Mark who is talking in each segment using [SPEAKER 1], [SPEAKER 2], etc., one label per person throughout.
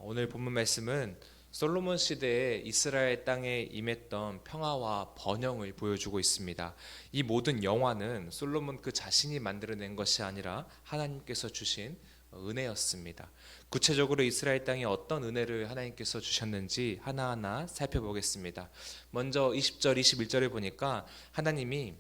[SPEAKER 1] 오늘 본문 말씀은 솔로몬 시대에 이스라엘 땅에 임했던 평화와 번영을 보여주고 있습니다. 이 모든 영화는 솔로몬 그 자신이 만들어낸 것이 아니라 하나님께서 주신 은혜였습니다. 구체적으로 이스라엘 땅에 어떤 은혜를 하나님께서 주셨는지 하나하나 살펴보겠습니다. 먼저 20절, 21절에 보니까 하나님이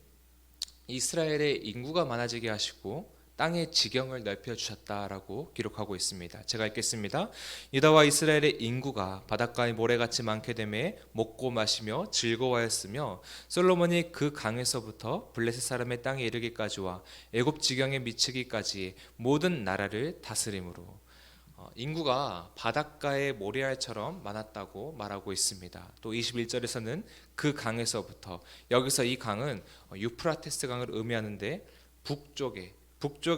[SPEAKER 1] 이스라엘의 인구가 많아지게 하시고 땅의 지경을 넓혀 주셨다라고 기록하고 있습니다. 제가 읽겠습니다. 유다와 이스라엘의 인구가 바닷가의 모래같이 많게 되매 먹고 마시며 즐거워하였으며 솔로몬이 그 강에서부터 블레셋 사람의 땅에 이르기까지와 애굽 지경에 미치기까지 모든 나라를 다스림으로 인구가 바닷가의 모래알처럼 많았다고 말하고 있습니다. 또 21절에서는 그 강에서부터, 여기서 이 강은 유프라테스 강을 의미하는데 북쪽에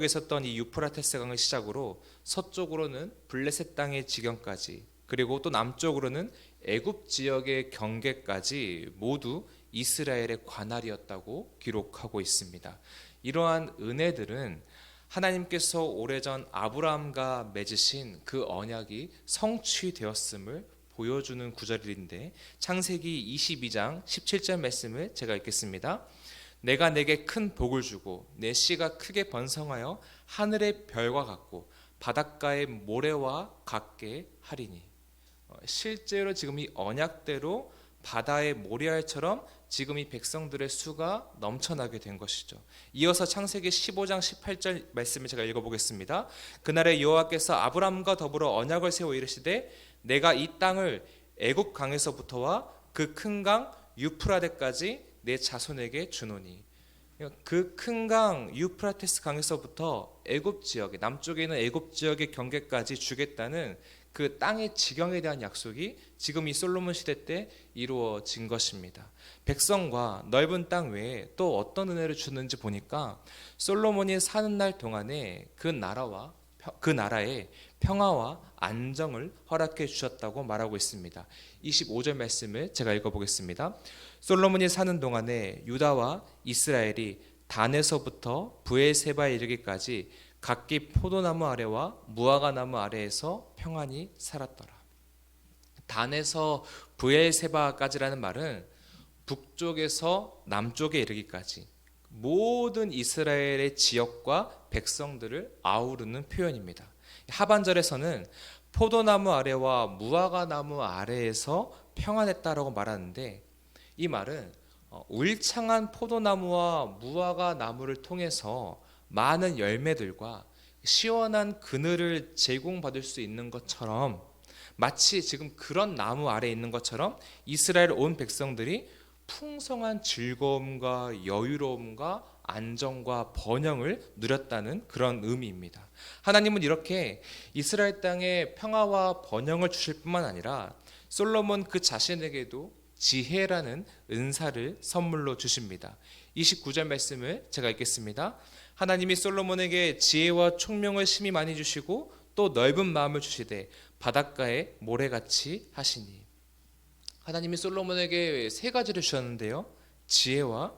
[SPEAKER 1] 있었던 이 유프라테스 강을 시작으로 서쪽으로는 블레셋 땅의 지경까지, 그리고 또 남쪽으로는 애굽 지역의 경계까지 모두 이스라엘의 관할이었다고 기록하고 있습니다. 이러한 은혜들은 하나님께서 오래전 아브라함과 맺으신 그 언약이 성취되었음을 보여주는 구절인데, 창세기 22장 17절 말씀을 제가 읽겠습니다. 내가 내게 큰 복을 주고 내 씨가 크게 번성하여 하늘의 별과 같고 바닷가의 모래와 같게 하리니. 실제로 지금 이 언약대로 바다의 모래알처럼 지금 이 백성들의 수가 넘쳐나게 된 것이죠. 이어서 창세기 15장 18절 말씀을 제가 읽어보겠습니다. 그날에 여호와께서 아브람과 더불어 언약을 세워 이르시되 내가 이 땅을 애굽 강에서부터와 그 큰 강 유프라데까지 내 자손에게 주노니. 그 큰 강 유프라테스 강에서부터 애굽 지역에, 남쪽에 있는 애굽 지역의 경계까지 주겠다는 그 땅의 지경에 대한 약속이 지금 이 솔로몬 시대 때 이루어진 것입니다. 백성과 넓은 땅 외에 또 어떤 은혜를 주는지 보니까 솔로몬이 사는 날 동안에 그 나라에 평화와 안정을 허락해 주셨다고 말하고 있습니다. 25절 말씀을 제가 읽어보겠습니다. 솔로몬이 사는 동안에 유다와 이스라엘이 단에서부터 브엘세바에 이르기까지 각기 포도나무 아래와 무화과 나무 아래에서 평안히 살았더라. 단에서 브엘세바까지라는 말은 북쪽에서 남쪽에 이르기까지 모든 이스라엘의 지역과 백성들을 아우르는 표현입니다. 하반절에서는 포도나무 아래와 무화과 나무 아래에서 평안했다라고 말하는데, 이 말은 울창한 포도나무와 무화과 나무를 통해서 많은 열매들과 시원한 그늘을 제공받을 수 있는 것처럼, 마치 지금 그런 나무 아래에 있는 것처럼 이스라엘 온 백성들이 풍성한 즐거움과 여유로움과 안정과 번영을 누렸다는 그런 의미입니다. 하나님은 이렇게 이스라엘 땅에 평화와 번영을 주실 뿐만 아니라 솔로몬 그 자신에게도 지혜라는 은사를 선물로 주십니다. 29절 말씀을 제가 읽겠습니다. 하나님이 솔로몬에게 지혜와 총명을 심히 많이 주시고 또 넓은 마음을 주시되 바닷가에 모래같이 하시니. 하나님이 솔로몬에게 세 가지를 주셨는데요, 지혜와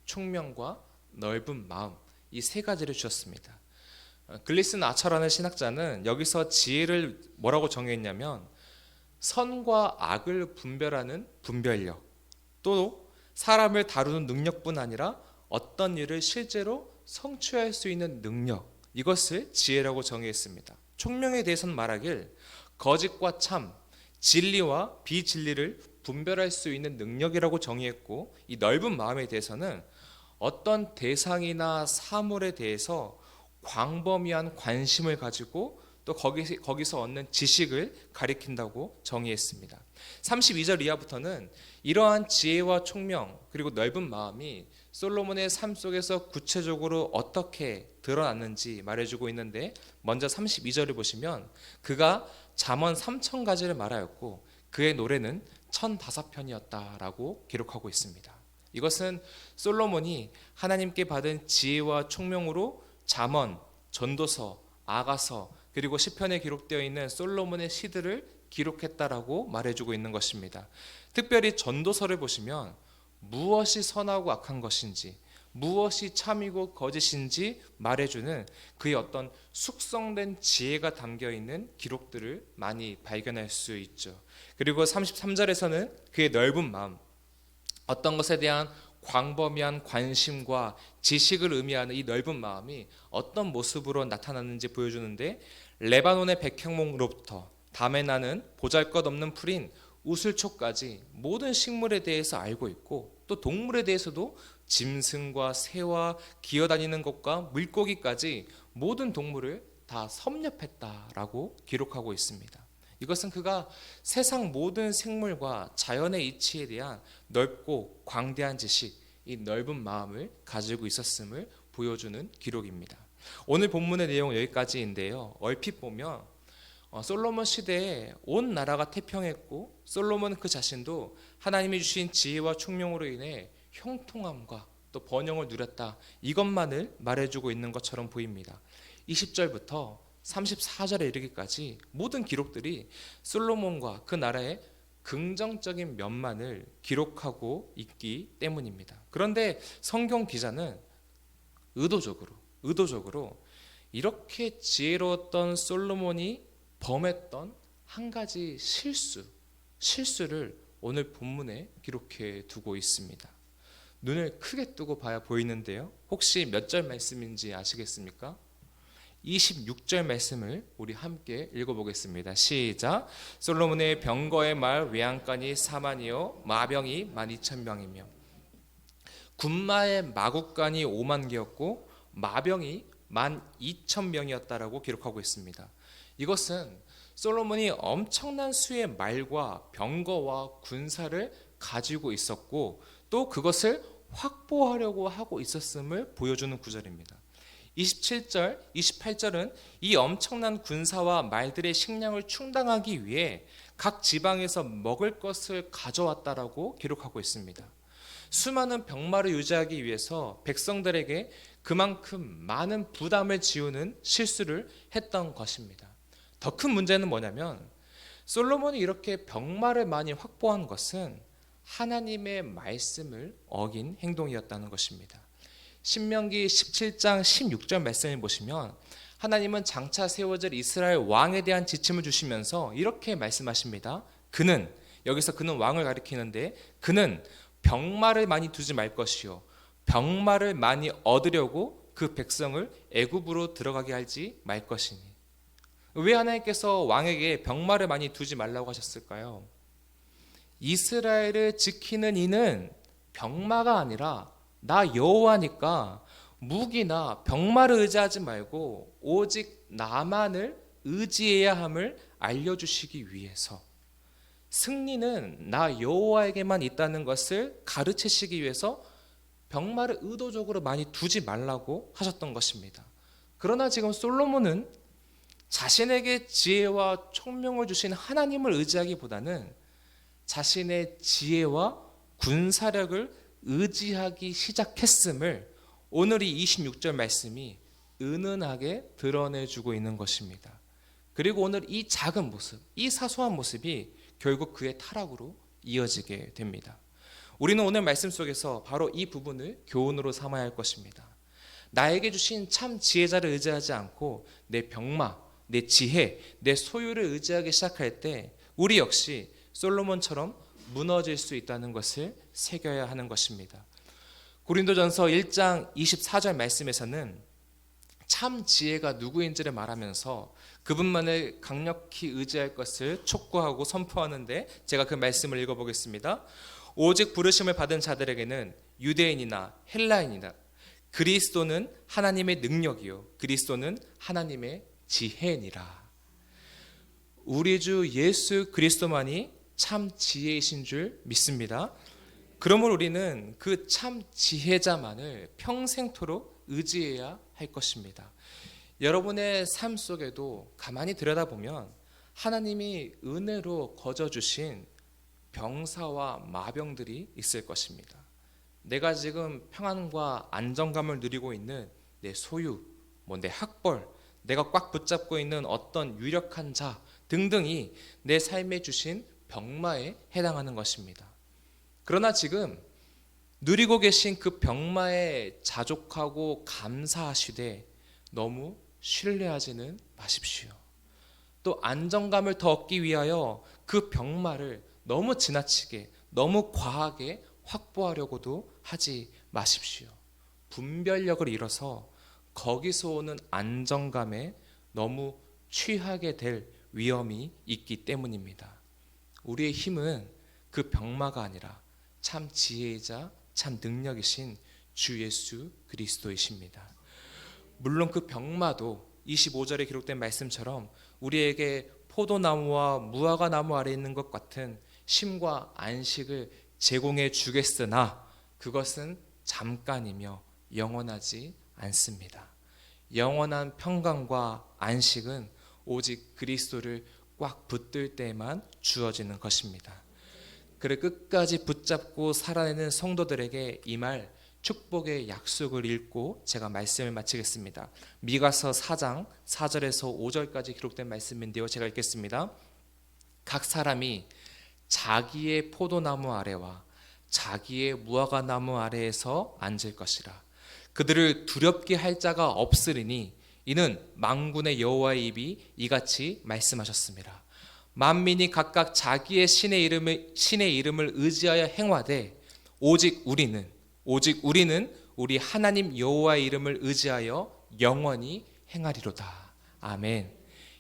[SPEAKER 1] 총명과 넓은 마음, 이 세 가지를 주셨습니다. 글리슨 아처라는 신학자는 여기서 지혜를 뭐라고 정의했냐면 선과 악을 분별하는 분별력, 또 사람을 다루는 능력뿐 아니라 어떤 일을 실제로 성취할 수 있는 능력, 이것을 지혜라고 정의했습니다. 총명에 대해서는 말하길 거짓과 참, 진리와 비진리를 분별할 수 있는 능력이라고 정의했고, 이 넓은 마음에 대해서는 어떤 대상이나 사물에 대해서 광범위한 관심을 가지고 또 거기서 얻는 지식을 가리킨다고 정의했습니다. 32절 이하부터는 이러한 지혜와 총명 그리고 넓은 마음이 솔로몬의 삶 속에서 구체적으로 어떻게 드러났는지 말해주고 있는데, 먼저 32절을 보시면 그가 잠언 3000가지를 말하였고 그의 노래는 1005편이었다라고 기록하고 있습니다. 이것은 솔로몬이 하나님께 받은 지혜와 총명으로 잠언, 전도서, 아가서 그리고 시편에 기록되어 있는 솔로몬의 시들을 기록했다라고 말해주고 있는 것입니다. 특별히 전도서를 보시면 무엇이 선하고 악한 것인지, 무엇이 참이고 거짓인지 말해주는 그의 어떤 숙성된 지혜가 담겨 있는 기록들을 많이 발견할 수 있죠. 그리고 33절에서는 그의 넓은 마음, 어떤 것에 대한 광범위한 관심과 지식을 의미하는 이 넓은 마음이 어떤 모습으로 나타나는지 보여주는데, 레바논의 백향목으로부터 담에 나는 보잘것없는 풀인 우슬초까지 모든 식물에 대해서 알고 있고, 또 동물에 대해서도 짐승과 새와 기어다니는 것과 물고기까지 모든 동물을 다 섭렵했다라고 기록하고 있습니다. 이것은 그가 세상 모든 생물과 자연의 이치에 대한 넓고 광대한 지식, 이 넓은 마음을 가지고 있었음을 보여주는 기록입니다. 오늘 본문의 내용 여기까지인데요. 얼핏 보면 솔로몬 시대에 온 나라가 태평했고, 솔로몬 그 자신도 하나님이 주신 지혜와 총명으로 인해 형통함과 또 번영을 누렸다, 이것만을 말해주고 있는 것처럼 보입니다. 20절부터 34절에 이르기까지 모든 기록들이 솔로몬과 그 나라의 긍정적인 면만을 기록하고 있기 때문입니다. 그런데 성경 기자는 의도적으로 이렇게 지혜로웠던 솔로몬이 범했던 한 가지 실수를 오늘 본문에 기록해 두고 있습니다. 눈을 크게 뜨고 봐야 보이는데요. 혹시 몇 절 말씀인지 아시겠습니까? 26절 말씀을 우리 함께 읽어보겠습니다. 시작. 솔로몬의 병거의 말 외양간이 4만이요 마병이 12,000명이며 군마의 마국간이 5만 개였고 마병이 12,000명이었다라고 기록하고 있습니다. 이것은 솔로몬이 엄청난 수의 말과 병거와 군사를 가지고 있었고, 또 그것을 확보하려고 하고 있었음을 보여주는 구절입니다. 27절, 28절은 이 엄청난 군사와 말들의 식량을 충당하기 위해 각 지방에서 먹을 것을 가져왔다라고 기록하고 있습니다. 수많은 병마를 유지하기 위해서 백성들에게 그만큼 많은 부담을 지우는 실수를 했던 것입니다. 더 큰 문제는 뭐냐면, 솔로몬이 이렇게 병마를 많이 확보한 것은 하나님의 말씀을 어긴 행동이었다는 것입니다. 신명기 17장 16절 말씀을 보시면 하나님은 장차 세워질 이스라엘 왕에 대한 지침을 주시면서 이렇게 말씀하십니다. 여기서 그는 왕을 가리키는데, 그는 병마를 많이 두지 말 것이요 병마를 많이 얻으려고 그 백성을 애굽으로 들어가게 하지 말 것이니. 왜 하나님께서 왕에게 병마를 많이 두지 말라고 하셨을까요? 이스라엘을 지키는 이는 병마가 아니라 나 여호와니까 무기나 병마를 의지하지 말고 오직 나만을 의지해야 함을 알려주시기 위해서, 승리는 나 여호와에게만 있다는 것을 가르치시기 위해서 병마를 의도적으로 많이 두지 말라고 하셨던 것입니다. 그러나 지금 솔로몬은 자신에게 지혜와 총명을 주신 하나님을 의지하기보다는 자신의 지혜와 군사력을 의지하기 시작했음을 오늘 이 26절 말씀이 은은하게 드러내주고 있는 것입니다. 그리고 오늘 이 작은 모습, 이 사소한 모습이 결국 그의 타락으로 이어지게 됩니다. 우리는 오늘 말씀 속에서 바로 이 부분을 교훈으로 삼아야 할 것입니다. 나에게 주신 참 지혜자를 의지하지 않고 내 병마, 내 지혜, 내 소유를 의지하기 시작할 때 우리 역시 솔로몬처럼 무너질 수 있다는 것을 새겨야 하는 것입니다. 고린도전서 1장 24절 말씀에서는 참 지혜가 누구인지를 말하면서 그분만을 강력히 의지할 것을 촉구하고 선포하는데, 제가 그 말씀을 읽어보겠습니다. 오직 부르심을 받은 자들에게는 유대인이나 헬라인이나 그리스도는 하나님의 능력이요 그리스도는 하나님의 지혜니라. 우리 주 예수 그리스도만이 참 지혜이신 줄 믿습니다. 그러므로 우리는 그 참 지혜자만을 평생토록 의지해야 할 것입니다. 여러분의 삶 속에도 가만히 들여다보면 하나님이 은혜로 거저주신 병사와 마병들이 있을 것입니다. 내가 지금 평안과 안정감을 누리고 있는 내 소유, 내 학벌, 내가 꽉 붙잡고 있는 어떤 유력한 자 등등이 내 삶에 주신 병마에 해당하는 것입니다. 그러나 지금 누리고 계신 그 병마에 자족하고 감사하시되 너무 신뢰하지는 마십시오. 또 안정감을 더 얻기 위하여 그 병마를 너무 지나치게, 너무 과하게 확보하려고도 하지 마십시오. 분별력을 잃어서 거기서 오는 안정감에 너무 취하게 될 위험이 있기 때문입니다. 우리의 힘은 그 병마가 아니라 참 지혜이자 참 능력이신 주 예수 그리스도이십니다. 물론 그 병마도 25절에 기록된 말씀처럼 우리에게 포도나무와 무화과나무 아래 있는 것 같은 쉼과 안식을 제공해 주겠으나 그것은 잠깐이며 영원하지 않습니다. 영원한 평강과 안식은 오직 그리스도를 꽉 붙들 때에만 주어지는 것입니다. 그를 끝까지 붙잡고 살아내는 성도들에게 이 말 축복의 약속을 읽고 제가 말씀을 마치겠습니다. 미가서 4장 4절에서 5절까지 기록된 말씀인데요. 제가 읽겠습니다. 각 사람이 자기의 포도나무 아래와 자기의 무화과나무 아래에서 앉을 것이라. 그들을 두렵게 할 자가 없으리니 이는 만군의 여호와의 입이 이같이 말씀하셨습니다. 만민이 각각 자기의 신의 이름을 의지하여 행하되 오직 우리는 우리 하나님 여호와의 이름을 의지하여 영원히 행하리로다. 아멘.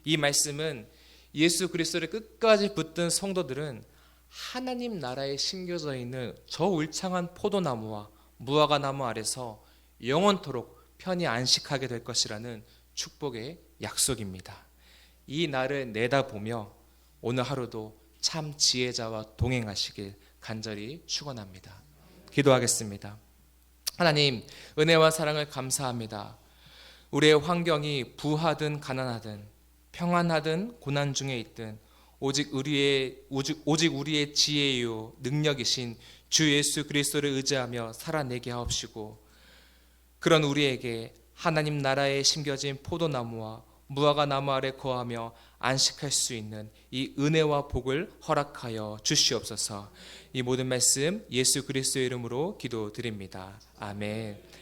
[SPEAKER 1] 이 말씀은 예수 그리스도를 끝까지 붙든 성도들은 하나님 나라에 심겨져 있는 저 울창한 포도나무와 무화과나무 아래서 영원토록 편히 안식하게 될 것이라는 축복의 약속입니다. 이 날을 내다보며 오늘 하루도 참 지혜자와 동행하시길 간절히 축원합니다. 기도하겠습니다. 하나님, 은혜와 사랑을 감사합니다. 우리의 환경이 부하든 가난하든 평안하든 고난 중에 있든 오직 우리의 지혜요 능력이신 주 예수 그리스도를 의지하며 살아내게 하옵시고, 그런 우리에게 하나님 나라에 심겨진 포도나무와 무화과나무 아래 거하며 안식할 수 있는 이 은혜와 복을 허락하여 주시옵소서. 이 모든 말씀 예수 그리스도의 이름으로 기도드립니다. 아멘.